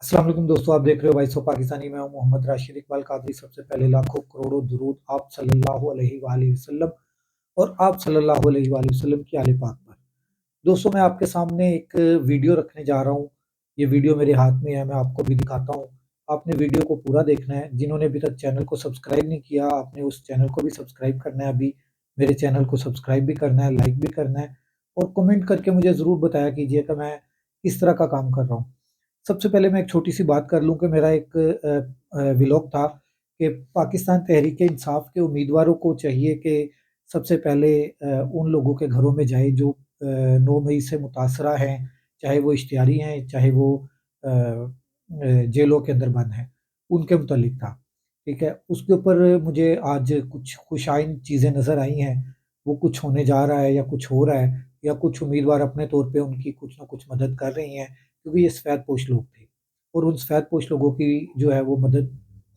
अस्सलाम वालेकुम दोस्तों, आप देख रहे हो वॉइस ऑफ पाकिस्तानी। मैं हूं मोहम्मद राशिद इकबाल कादरी। सबसे पहले लाखों करोड़ों दुरूद आप सल्लल्लाहु अलैहि वालैहि वसल्लम और आप सल्लल्लाहु अलैहि वालैहि वसल्लम की आले पाक पर। दोस्तों, मैं आपके सामने एक वीडियो रखने जा रहा हूं। ये वीडियो मेरे हाथ में है, मैं आपको भी दिखाता हूं। आपने वीडियो को पूरा देखना है। जिन्होंने अभी तक चैनल को सब्सक्राइब नहीं किया, आपने उस चैनल को भी सब्सक्राइब करना है। अभी मेरे चैनल को सब्सक्राइब भी करना है, लाइक भी करना है और कमेंट करके मुझे ज़रूर बताया कीजिए कि मैं किस तरह का काम कर रहा हूँ। सबसे पहले मैं एक छोटी-सी बात कर लूँ कि मेरा एक व्लॉग था कि पाकिस्तान तहरीक-ए-इंसाफ के उम्मीदवारों को चाहिए कि सबसे पहले उन लोगों के घरों में जाए जो 9 मई से मुतासरा हैं, चाहे वो इश्तिहारी हैं, चाहे वो जेलों के अंदर बंद हैं, उनके मुतल्लिक था, ठीक है? उसके ऊपर मुझे आज कुछ खुशाइन चीज़ें नज़र आई हैं, वो कुछ होने जा रहा है या कुछ हो रहा है या कुछ उम्मीदवार अपने तौर पे उनकी कुछ न कुछ मदद कर रही हैं, क्योंकि ये सफ़ेदपोश लोग थे और उन सफ़ेदपोश लोगों की जो है वो मदद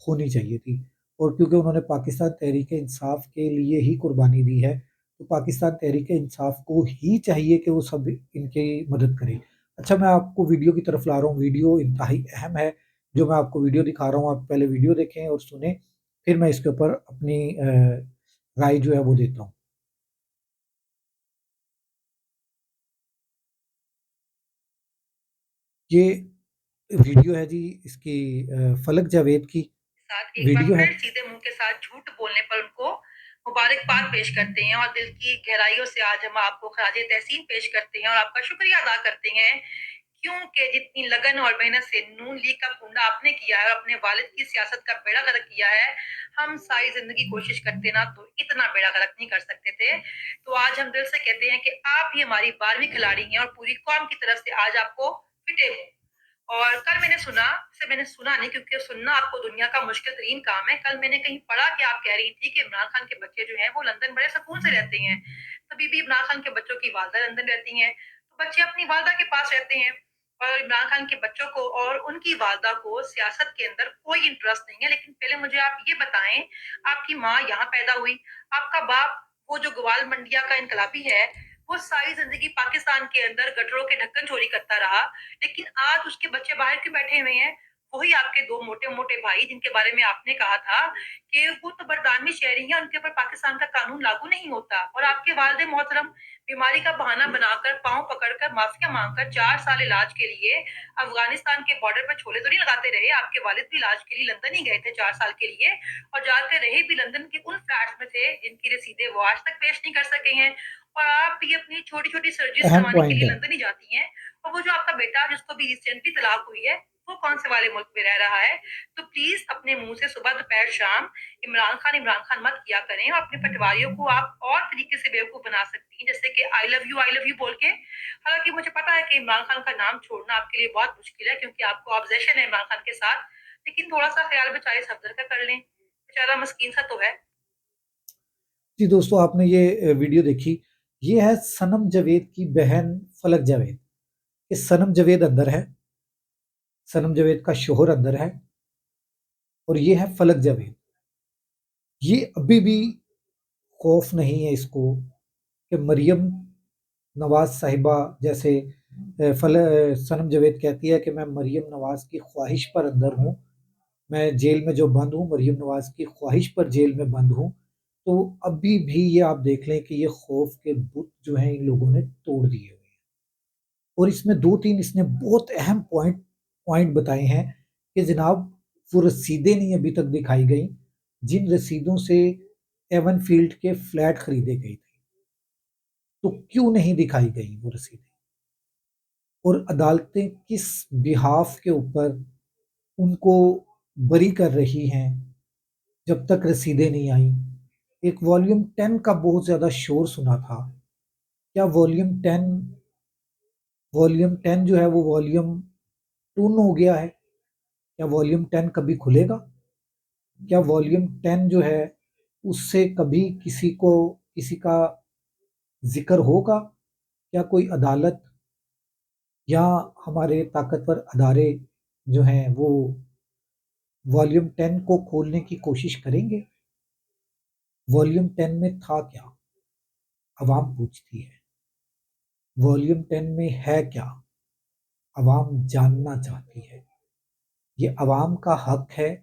होनी चाहिए थी। और क्योंकि उन्होंने पाकिस्तान तहरीक-ए-इंसाफ के लिए ही कुर्बानी दी है, तो पाकिस्तान तहरीक-ए-इंसाफ को ही चाहिए कि वो सब इनकी मदद करे। अच्छा, मैं आपको वीडियो की तरफ ला रहा हूँ। वीडियो इंतहाई अहम है, जो मैं आपको वीडियो दिखा रहा हूँ। आप पहले वीडियो देखें और सुनें, फिर मैं इसके ऊपर अपनी राय जो है वो देता हूँ। ये वीडियो है जी, इसकी फलक जावेद की साथ एक बार वीडियो है। फिर सीधे मुंह के साथ झूठ बोलने पर उनको मुबारकबाद पेश करते हैं और दिल की गहराइयों से आज हम आपको खराज तहसीन पेश करते हैं और आपका शुक्रिया अदा करते हैं, क्योंकि जितनी लगन और मेहनत से नून लीग का कुंडा आपने किया है, अपने वालिद की सियासत का बेड़ा गर्क किया है, हम सारी जिंदगी कोशिश करते ना तो इतना बेड़ा गर्क नहीं कर सकते थे। तो आज हम दिल से कहते हैं कि आप ही हमारी 12वीं खिलाड़ी हैं और पूरी कौम की तरफ से आज आपको फिटे हूँ। और कल मैंने सुना, से मैंने सुना नहीं क्योंकि सुनना आपको दुनिया का मुश्किल तरीन काम है। कल मैंने कहीं पढ़ा कि आप कह रही थी कि इमरान खान के बच्चे जो हैं वो लंदन बड़े सुकून से रहते हैं। तभी भी इमरान खान के बच्चों की वालदा लंदन रहती हैं, तो बच्चे अपनी वालदा के पास रहते हैं। और इमरान खान के बच्चों को और उनकी वालदा को सियासत के अंदर कोई इंटरेस्ट नहीं है। लेकिन पहले मुझे आप ये बताएं, आपकी माँ यहाँ पैदा हुई, आपका बाप वो जो ग्वाल मंडिया का इनकलाबी है, वो सारी जिंदगी पाकिस्तान के अंदर गटरों के ढक्कन चोरी करता रहा, लेकिन आज उसके बच्चे बाहर क्यों बैठे हुए हैं? वही आपके दो मोटे मोटे भाई जिनके बारे में आपने कहा था कि वो तो बरतानवी शहरी हैं, उनके ऊपर पाकिस्तान का कानून लागू नहीं होता। और आपके वालिद मोहतरम बीमारी का बहाना बनाकर पांव पकड़कर माफिया मांगकर 4 साल इलाज के लिए अफगानिस्तान के बॉर्डर पर छोले तो नहीं लगाते रहे। आपके वालिद भी इलाज के लिए लंदन ही गए थे 4 साल के लिए, और जाते रहे भी लंदन के उन फ्लैट्स में थे जिनकी रसीदें वो आज तक पेश नहीं कर सके हैं। और आप भी अपनी छोटी छोटी सर्जरीज अहम करवाने के पॉइंट लिए है। लंदन ही जाती हैं। और वो जो आपका बेटा जिसको भी रिसेंटली तलाक हुई है, वो कौन से वाले मुल्क में रह रहा है? तो प्लीज अपने मुंह से सुबह दोपहर शाम इमरान खान मत किया करें। और अपने पटवारियों को आप और तरीके से बेवकूफ बना सकती हैं, जैसे कि आई लव यू बोल के। हालांकि मुझे पता है कि इमरान खान का नाम छोड़ना आपके लिए बहुत मुश्किल है क्योंकि आपको ऑब्जेक्शन है इमरान खान के साथ, लेकिन थोड़ा सा ख्याल बेचारे सफदर का कर लें, बेचारा मस्कीन सा तो है। जी दोस्तों, आपने ये वीडियो देखी। ये है सनम जावेद की बहन फलक जावेद। ये सनम जावेद अंदर है, सनम जावेद का शोहर अंदर है और ये है फलक जावेद। ये अभी भी खौफ नहीं है इसको कि मरियम नवाज साहिबा जैसे सनम जावेद कहती है कि मैं मरियम नवाज की ख्वाहिश पर अंदर हूँ, मैं जेल में जो बंद हूँ मरियम नवाज की ख्वाहिश पर जेल में बंद हूँ। तो अभी भी ये आप देख लें कि ये खौफ के बुत जो हैं इन लोगों ने तोड़ दिए हुए हैं। और इसमें 2-3 इसने बहुत अहम पॉइंट पॉइंट बताए हैं कि जनाब, वो रसीदें नहीं अभी तक दिखाई गई, जिन रसीदों से एवन फील्ड के फ्लैट खरीदे गए थे। तो क्यों नहीं दिखाई गई वो रसीदें? और अदालतें किस बिहाफ के ऊपर उनको बरी कर रही हैं जब तक रसीदें नहीं आई? एक वॉल्यूम 10 का बहुत ज़्यादा शोर सुना था। क्या वॉल्यूम 10 जो है वो वॉल्यूम टून हो गया है? क्या वॉल्यूम 10 कभी खुलेगा? क्या वॉल्यूम 10 जो है उससे कभी किसी का ज़िक्र होगा? क्या कोई अदालत या हमारे ताकतवर अदारे जो हैं वो वॉल्यूम 10 को खोलने की कोशिश करेंगे? वॉल्यूम 10 में था क्या? अवाम पूछती है। वॉल्यूम 10 में है क्या? अवाम जानना चाहती है। یہ عوام کا حق ہے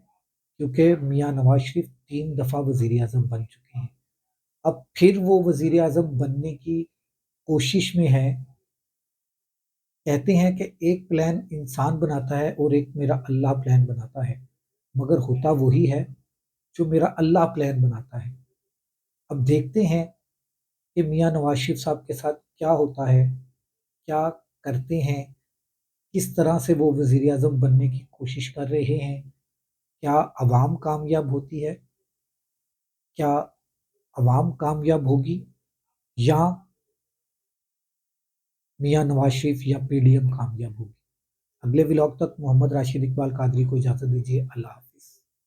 کیونکہ میاں نواز شریف 3 دفعہ وزیر اعظم بن چکے ہیں، اب پھر وہ وزیر اعظم بننے کی کوشش میں ہے۔ کہتے ہیں کہ ایک پلان انسان بناتا ہے اور ایک میرا اللہ پلان بناتا ہے، مگر ہوتا وہی ہے جو میرا اللہ پلان بناتا ہے۔ اب دیکھتے ہیں کہ میاں نواز شریف صاحب کے ساتھ کیا ہوتا ہے، کیا کرتے ہیں، کس طرح سے وہ وزیر اعظم بننے کی کوشش کر رہے ہیں، کیا عوام کامیاب ہوتی ہے، کیا عوام کامیاب ہوگی یا میاں نواز شریف یا پی ڈی ایم کامیاب ہوگی۔ اگلے ولاگ تک محمد راشد اقبال قادری کو اجازت دیجیے۔ اللہ حافظ۔